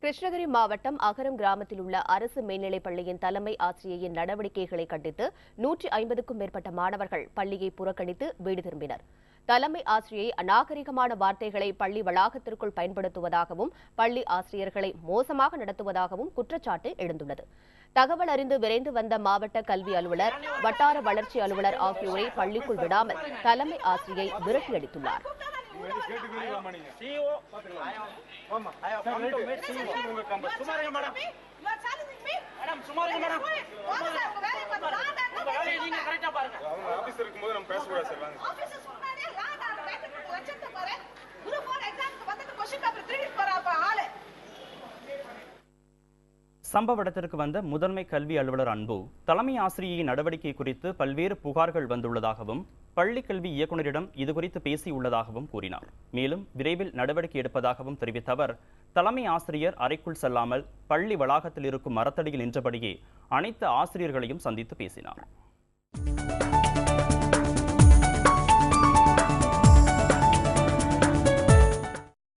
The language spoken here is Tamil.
கிருஷ்ணகிரி மாவட்டம் அகரம் கிராமத்தில் உள்ள அரசு மேல்நிலைப் பள்ளியின் தலைமை ஆசிரியையின் நடவடிக்கைகளை கண்டித்து 150க்கும் மேற்பட்ட மாணவர்கள் பள்ளியை புறக்கணித்து வீடு திரும்பினர். தலைமை ஆசிரியை அநாகரிகமான வார்த்தைகளை பள்ளி வளாகத்திற்குள் பயன்படுத்துவதாகவும் பள்ளி ஆசிரியர்களை மோசமாக நடத்துவதாகவும் குற்றச்சாட்டு எழுந்துள்ளது. தகவல் அறிந்து விரைந்து வந்த மாவட்ட கல்வி அலுவலர், வட்டார வளர்ச்சி அலுவலர் ஆகியோரை பள்ளிக்குள் விடாமல் தலைமை ஆசிரியை விரட்டியடித்துள்ளார். சம்பவ இடத்திற்கு வந்த முதன்மை கல்வி அலுவலர் அன்பு, தலைமை ஆசிரியையின் நடவடிக்கை குறித்து பல்வேறு புகார்கள் வந்துள்ளதாகவும் பள்ளி கல்வி இயக்குநரிடம் இதுகுறித்து பேசியுள்ளதாகவும் கூறினார். மேலும் விரைவில் நடவடிக்கை எடுப்பதாகவும் தெரிவித்த அவர், தலைமை ஆசிரியர் அறைக்குள் செல்லாமல் பள்ளி வளாகத்தில் இருக்கும் மரத்தடியில் நின்றபடியே அனைத்து ஆசிரியர்களையும் சந்தித்து பேசினார்.